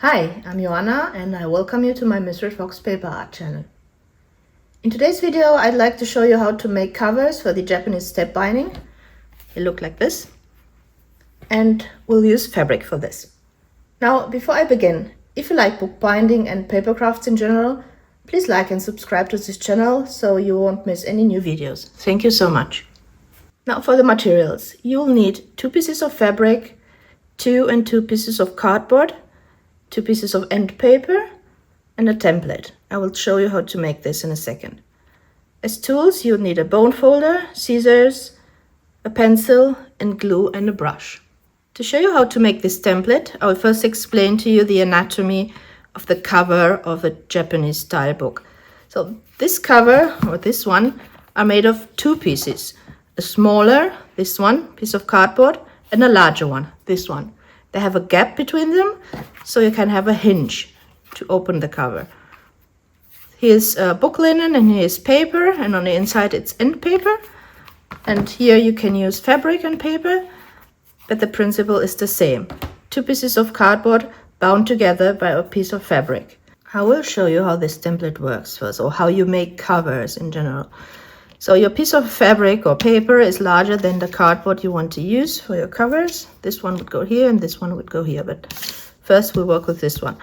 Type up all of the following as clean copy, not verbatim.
Hi, I'm Joanna and I welcome you to my missredfox paper art channel. In today's video I'd like to show you how to make covers for the Japanese step binding. They look like this, and we'll use fabric for this. Now before I begin, if you like bookbinding and paper crafts in general, please like and subscribe to this channel so you won't miss any new videos. Thank you so much. Now for the materials, you'll need 2 pieces of fabric, 2 and 2 pieces of cardboard, 2 pieces of end paper, and a template. I will show you how to make this in a second. As tools, you'll need a bone folder, scissors, a pencil, and glue and a brush. To show you how to make this template, I will first explain to you the anatomy of the cover of a Japanese style book. So this cover, or this one, are made of 2 pieces. A smaller, this one, piece of cardboard, and a larger one, this one. They have a gap between them, so you can have a hinge to open the cover. Here's book linen and here's paper, and on the inside it's end paper. And here you can use fabric and paper, but the principle is the same. 2 pieces of cardboard bound together by a piece of fabric. I will show you how this template works first, or how you make covers in general. So your piece of fabric or paper is larger than the cardboard you want to use for your covers. This one would go here and this one would go here, but first we'll work with this one.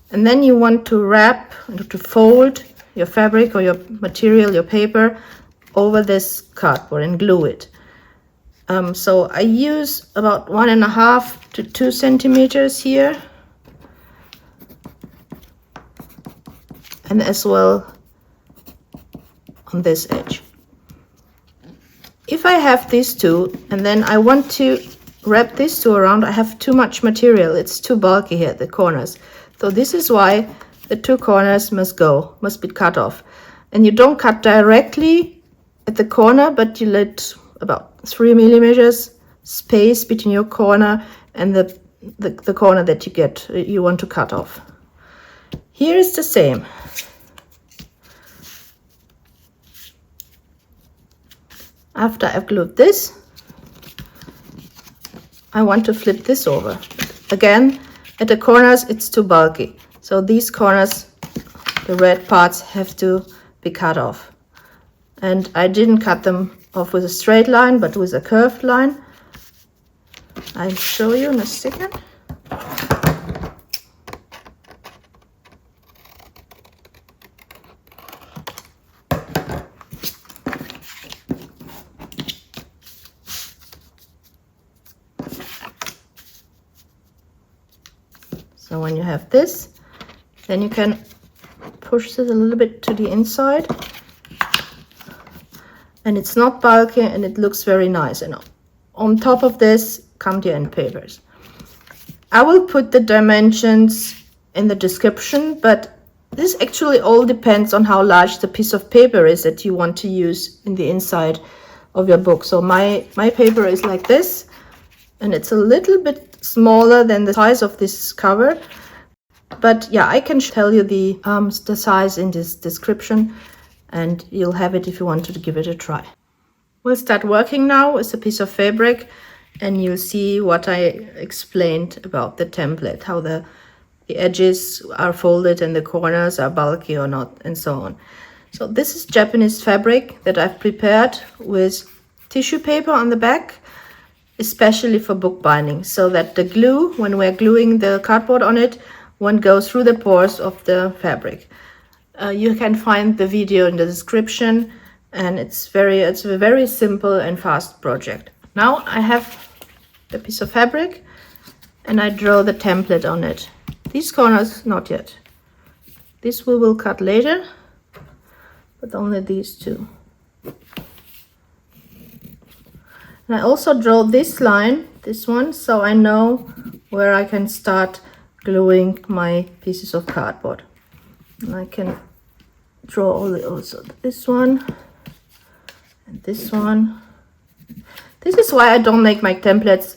And then you want to wrap, to fold your fabric or your material, your paper, over this cardboard and glue it. So I use about 1.5 to 2 centimeters here, and as well on this edge. If I have these 2 and then I want to wrap these 2 around, I have too much material. It's too bulky here at the corners. So this is why the 2 corners must be cut off. And you don't cut directly at the corner, but you let about 3 millimeters space between your corner and the corner that you want to cut off. Here is the same. After I've glued this, I want to flip this over. Again, at the corners it's too bulky. So these corners, the red parts, have to be cut off. And I didn't cut them off with a straight line, but with a curved line. I'll show you in a second. So when you have this, then you can push this a little bit to the inside, and it's not bulky and it looks very nice. And on top of this come the end papers. I will put the dimensions in the description, but this actually all depends on how large the piece of paper is that you want to use in the inside of your book. So my paper is like this, and it's a little bit smaller than the size of this cover, but yeah, I can tell you the size in this description, and you'll have it if you want to give it a try. We'll start working now with a piece of fabric, and you'll see what I explained about the template, how the edges are folded and the corners are bulky or not, and so on. So this is Japanese fabric that I've prepared with tissue paper on the back, especially for bookbinding, so that the glue, when we're gluing the cardboard on it, won't go through the pores of the fabric. You can find the video in the description, and it's a very simple and fast project. Now I have the piece of fabric and I draw the template on it. These corners, not yet. This we will cut later, but only these 2. And I also draw this line, this one, so I know where I can start gluing my pieces of cardboard. And I can draw also this one and this one. This is why I don't make my templates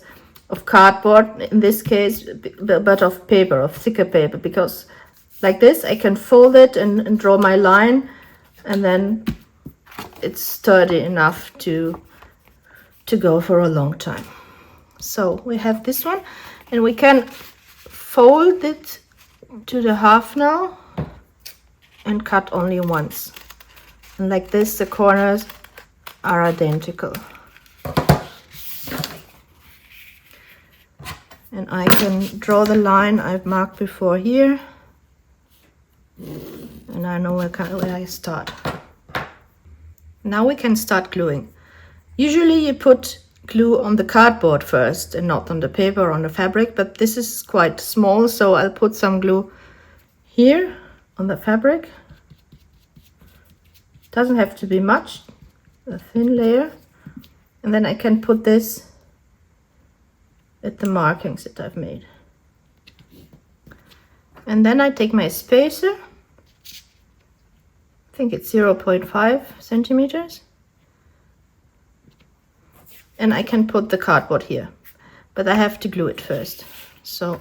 of cardboard in this case, but of paper, of thicker paper, because like this I can fold it and draw my line, and then it's sturdy enough to go for a long time. So we have this one, and we can fold it to the half now and cut only once. And like this, the corners are identical. And I can draw the line I've marked before here. And I know where I start. Now we can start gluing. Usually you put glue on the cardboard first and not on the paper or on the fabric, but this is quite small, so I'll put some glue here on the fabric. Doesn't have to be much, a thin layer. And then I can put this at the markings that I've made. And then I take my spacer, I think it's 0.5 centimeters. And I can put the cardboard here, but I have to glue it first. So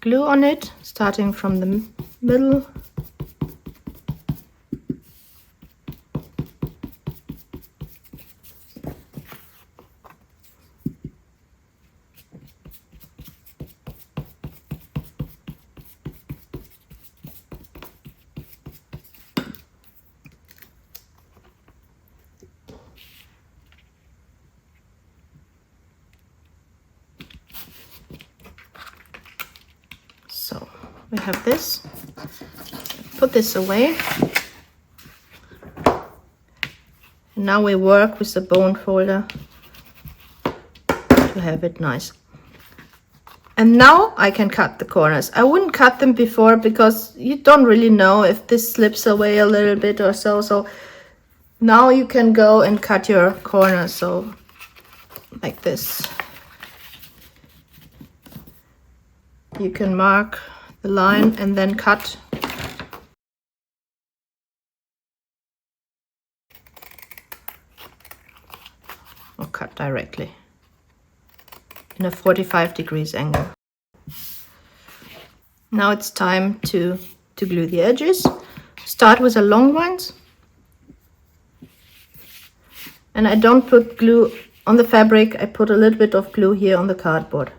glue on it, starting from the middle. So we have this, put this away. And now we work with the bone folder to have it nice. And now I can cut the corners. I wouldn't cut them before because you don't really know if this slips away a little bit or so. So now you can go and cut your corners. So like this. You can mark the line and then cut. Or cut directly in a 45 degrees angle. Now it's time to glue the edges. Start with the long ones. And I don't put glue on the fabric, I put a little bit of glue here on the cardboard.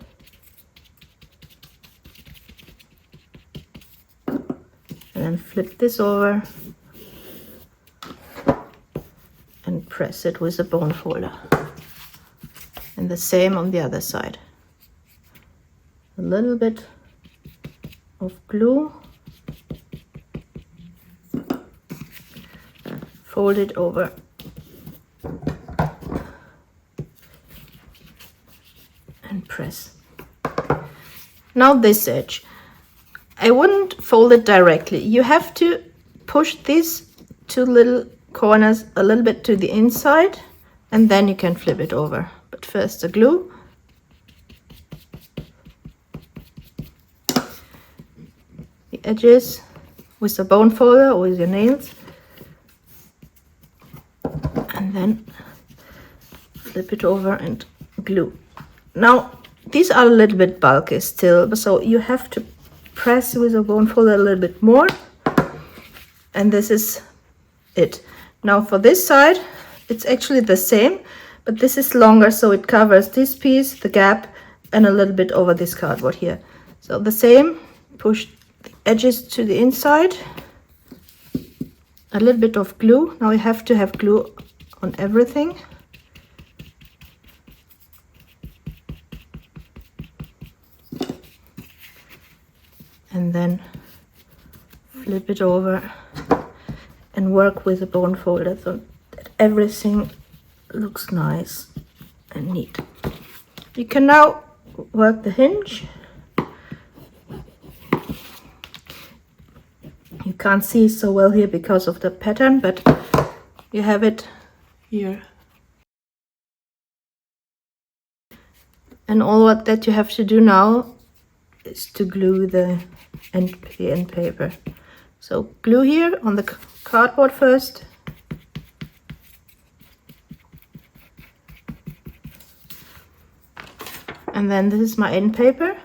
And then flip this over and press it with a bone folder. And the same on the other side. A little bit of glue. Fold it over. And press. Now this edge. I wouldn't fold it directly. You have to push these two little corners a little bit to the inside and then you can flip it over. But first the glue. The edges with the bone folder or with your nails. And then flip it over and glue. Now these are a little bit bulky still, so you have to press with a bone folder a little bit more. And this is it. Now for this side, it's actually the same, but this is longer, so it covers this piece, the gap, and a little bit over this cardboard here. So the same, push the edges to the inside, a little bit of glue. Now you have to have glue on everything. And then flip it over and work with a bone folder so that everything looks nice and neat. You can now work the hinge. You can't see so well here because of the pattern, but you have it here. And all that you have to do now is to glue the end paper. So glue here on the cardboard first. And then this is my end paper.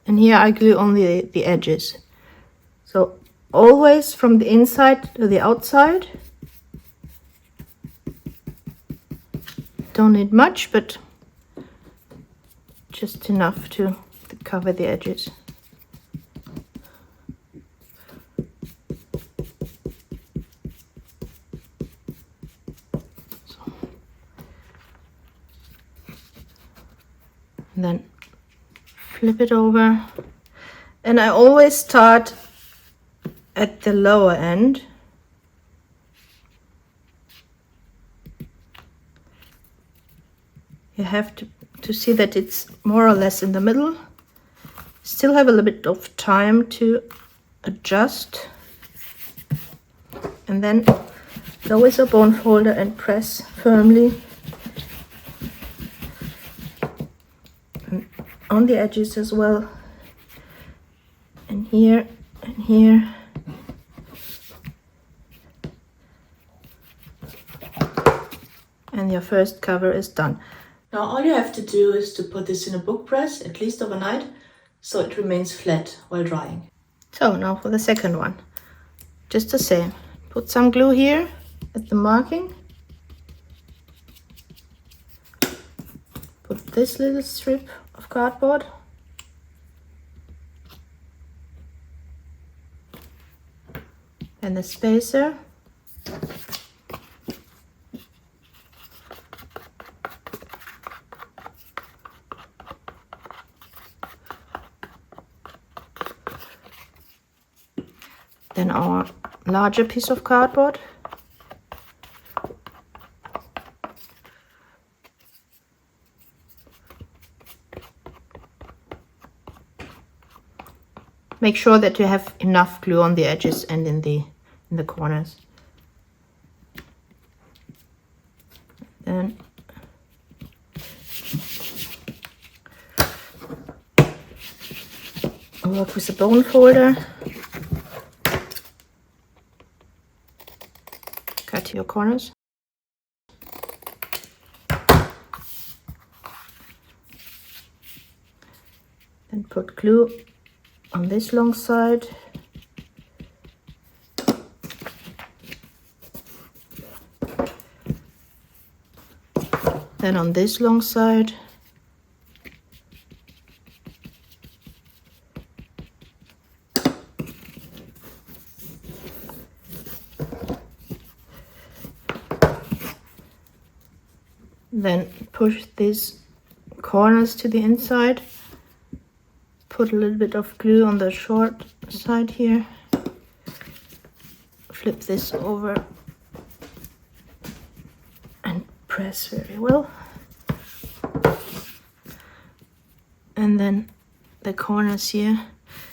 And here I glue on the edges. So always from the inside to the outside. Don't need much, but just enough to cover the edges. And then flip it over, and I always start at the lower end. You have to see that it's more or less in the middle. Still have a little bit of time to adjust, and then go with a bone folder and press firmly on the edges as well, and here and here. And your first cover is done. Now all you have to do is to put this in a book press, at least overnight, so it remains flat while drying. So now for the second one. Just the same. Put some glue here at the marking. Put this little strip of cardboard. And the spacer. Then our larger piece of cardboard. Make sure that you have enough glue on the edges and in the corners. Then work with a bone folder. Cut your corners. Then put glue on this long side. Then on this long side. Then push these corners to the inside. Put a little bit of glue on the short side here. Flip this over and press very well. And then the corners here.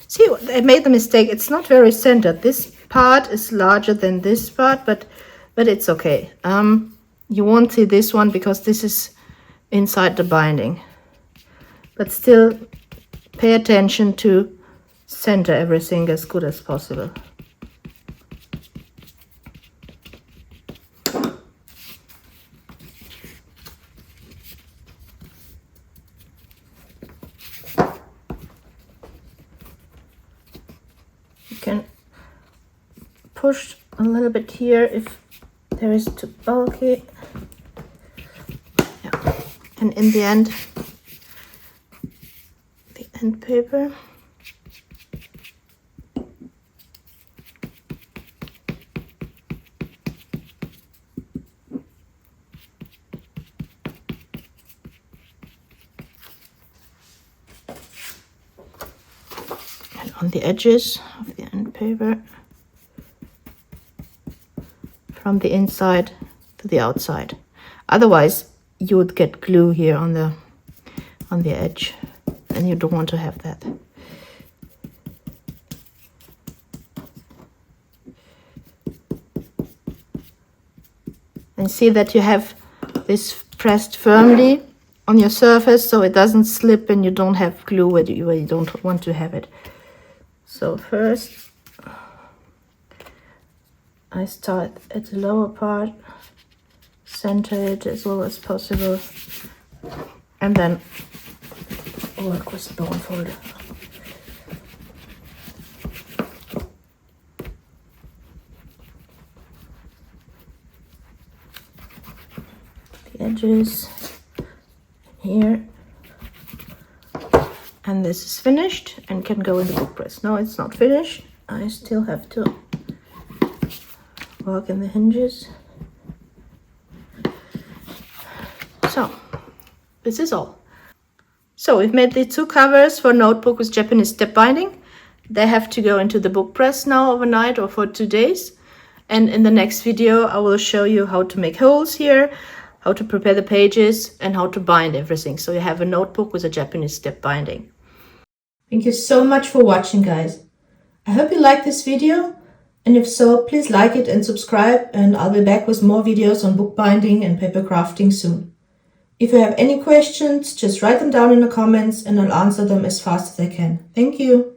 See, I made the mistake. It's not very centered. This part is larger than this part, but it's okay. You won't see this one because this is inside the binding. But still, pay attention to center everything as good as possible. You can push a little bit here if there is too bulky. Yeah. And in the end, the end paper. And on the edges of the end paper, from the inside to the outside. Otherwise, you would get glue here on the edge, and you don't want to have that. And see that you have this pressed firmly on your surface so it doesn't slip and you don't have glue where you don't want to have it. So first, I start at the lower part, center it as well as possible, and then work with the bone folder. The edges here, And this is finished and can go in the book press. No, it's not finished. I still have to work in the hinges. So, this is all. So we've made the 2 covers for notebook with Japanese step binding. They have to go into the book press now overnight or for 2 days. And in the next video, I will show you how to make holes here, how to prepare the pages, and how to bind everything. So you have a notebook with a Japanese step binding. Thank you so much for watching, guys. I hope you liked this video. And if so, please like it and subscribe. And I'll be back with more videos on bookbinding and paper crafting soon. If you have any questions, just write them down in the comments and I'll answer them as fast as I can. Thank you.